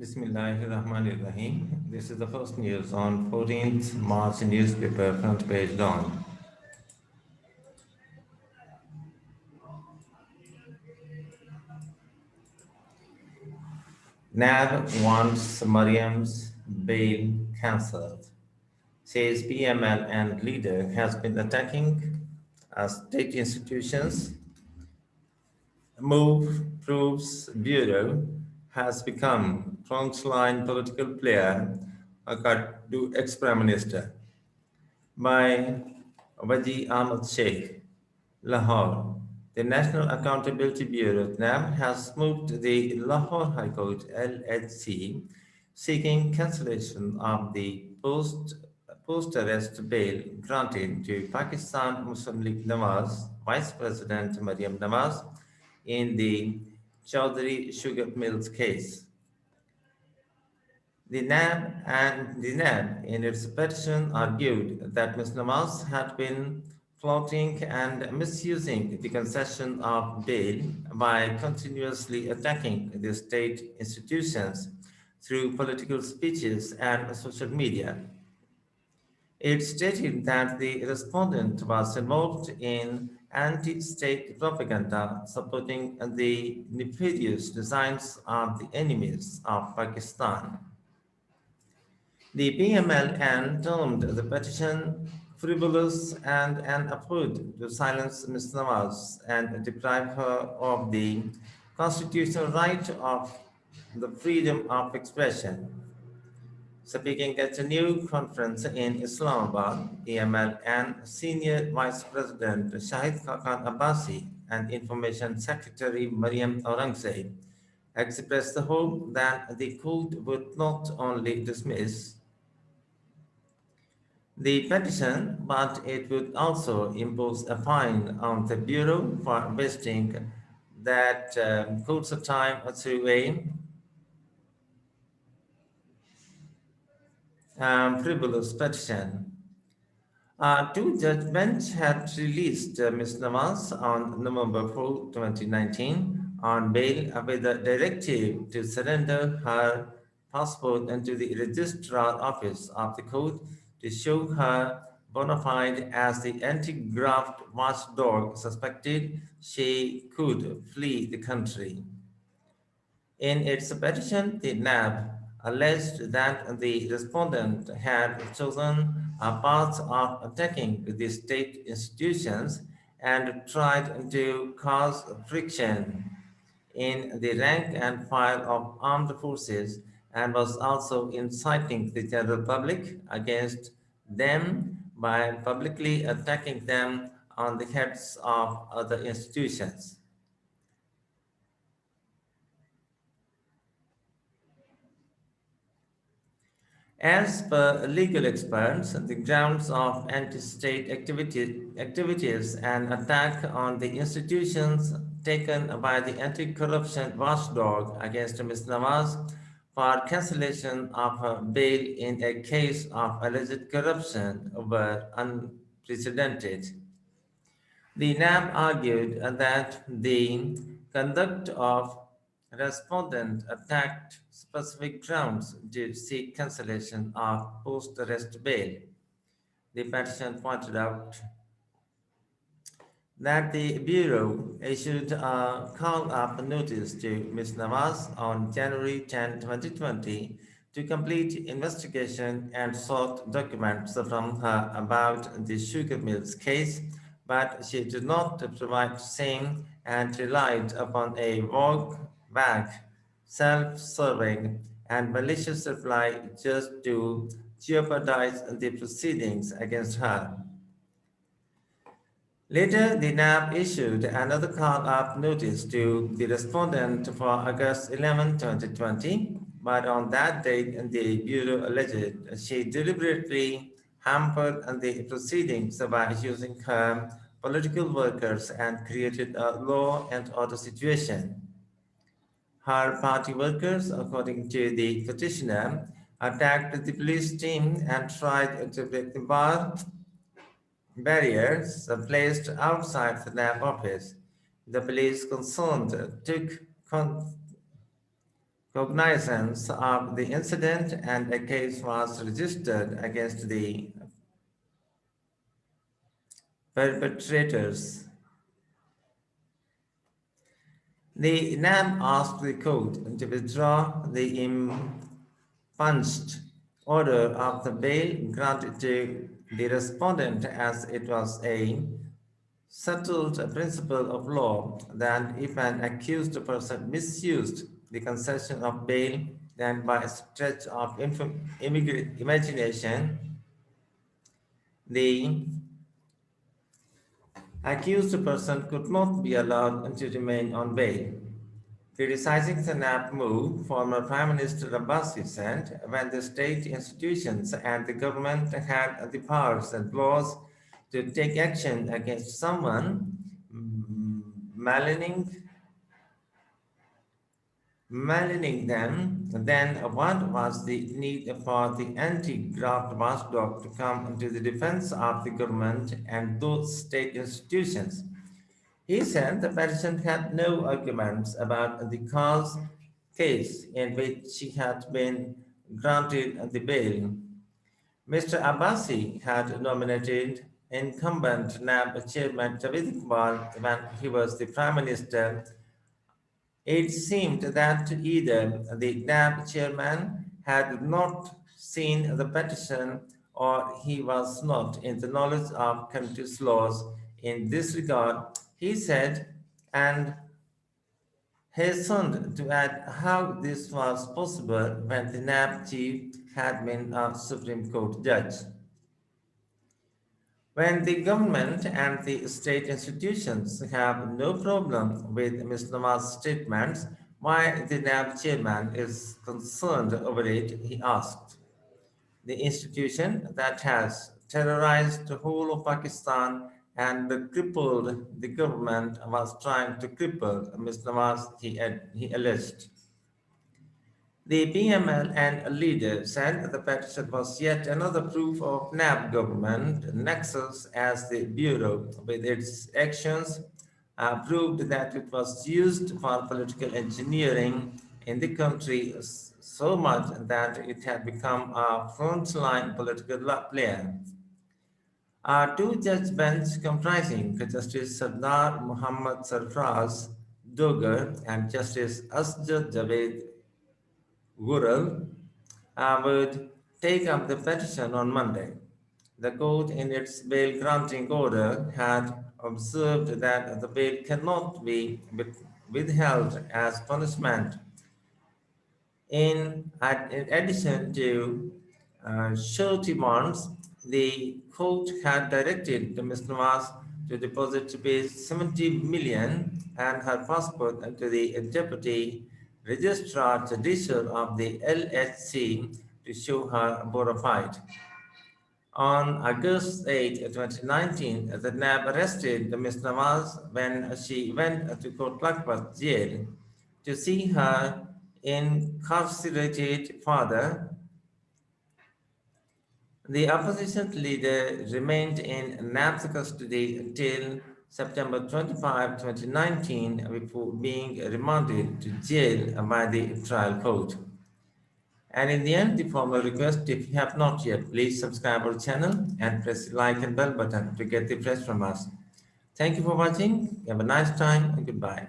Bismillahirrahmanirrahim. This is the first news on 14th March newspaper front page dawn. NAB wants Mariam's bail cancelled. Says PML and leader has been attacking state institutions. Move proves Bureau has become frontline political player, according to ex-prime minister. By Waji Ahmed Sheikh, Lahore. The National Accountability Bureau (NAB) has moved the Lahore High Court (LHC) seeking cancellation of the post-arrest bail granted to Pakistan Muslim League Nawaz Vice President Mariam Nawaz in the Chaudhry Sugar Mills case. The NAB in its petition argued that Ms. Nawaz had been flouting and misusing the concession of bail by continuously attacking the state institutions through political speeches and social media. It stated that the respondent was involved in anti-state propaganda supporting the nefarious designs of the enemies of Pakistan. The PMLN termed the petition frivolous and an effort to silence Ms. Nawaz and deprive her of the constitutional right of the freedom of expression. Speaking at a new conference in Islamabad, PMLN Senior Vice President Shahid Khan Abbasi and Information Secretary Mariam Aurangzeb expressed the hope that the court would not only dismiss the petition, but it would also impose a fine on the Bureau for wasting that court's time through a frivolous petition. Two-judge bench had released Ms. Nawaz on November 4, 2019, on bail with a directive to surrender her passport into the registrar office of the court to show her bona fide as the anti-graft watchdog suspected she could flee the country. In its petition, the NAB alleged that the respondent had chosen a path of attacking the state institutions and tried to cause friction in the rank and file of armed forces and was also inciting the general public against them by publicly attacking them on the heads of other institutions. As per legal experts, the grounds of anti-state activities and attack on the institutions taken by the anti-corruption watchdog against Ms. Nawaz for cancellation of her bail in a case of alleged corruption were unprecedented. The NAB argued that the conduct of respondent attacked specific grounds to seek cancellation of post-arrest bail. The petition pointed out that the Bureau issued a call-up notice to Ms. Nawaz on January 10, 2020 to complete investigation and sought documents from her about the sugar mills case, but she did not provide same and relied upon a vague, self-serving, and malicious reply just to jeopardize the proceedings against her. Later, the NAB issued another call-up notice to the respondent for August 11, 2020, but on that date, the Bureau alleged she deliberately hampered the proceedings by using her political workers and created a law and order situation. Her party workers, according to the petitioner, attacked the police team and tried to break the barriers placed outside the NAB office. The police concerned took cognizance of the incident and a case was registered against the perpetrators. The NAM asked the court to withdraw the impunged order of the bail granted to the respondent, as it was a settled principle of law that if an accused person misused the concession of bail, then by a stretch of imagination, the accused person could not be allowed to remain on bail. Criticizing the NAP move, former Prime Minister Abbasi said, when the state institutions and the government had the powers and laws to take action against someone maligning them, then what was the need for the anti-graft watchdog to come to the defense of the government and those state institutions? He said the petition had no arguments about the case in which she had been granted the bail. Mr. Abbasi had nominated incumbent NAB chairman Javed Iqbal when he was the prime minister. It seemed that either the NAB chairman had not seen the petition or he was not in the knowledge of country's laws in this regard, he said, and hastened to add how this was possible when the NAB chief had been a Supreme Court judge. When the government and the state institutions have no problem with Ms. Nawaz's statements, why the NAB chairman is concerned over it, he asked. The institution that has terrorized the whole of Pakistan and crippled the government was trying to cripple Ms. Nawaz, he alleged. The PMLN leader said the petition was yet another proof of NAB government nexus as the Bureau, with its actions, proved that it was used for political engineering in the country so much that it had become a frontline political player. A two-judge bench comprising Justice Sardar Muhammad Sarfraz Dogar and Justice Asjad Javed Gural would take up the petition on Monday. The court, in its bail granting order, had observed that the bail cannot be withheld as punishment. In addition to surety bonds, the court had directed Ms. Nawaz to deposit rupees 70 million and her passport to the deputy registrar judicial of the LHC to show her bona fide. On August 8, 2019, the NAB arrested Ms. Nawaz when she went to Kot Lakpat jail to see her incarcerated father. The opposition leader remained in NAB's custody until September 25, 2019, before being remanded to jail by the trial court. And in the end, the formal request, if you have not yet, please subscribe our channel and press the like and bell button to get the press from us. Thank you for watching. Have a nice time and goodbye.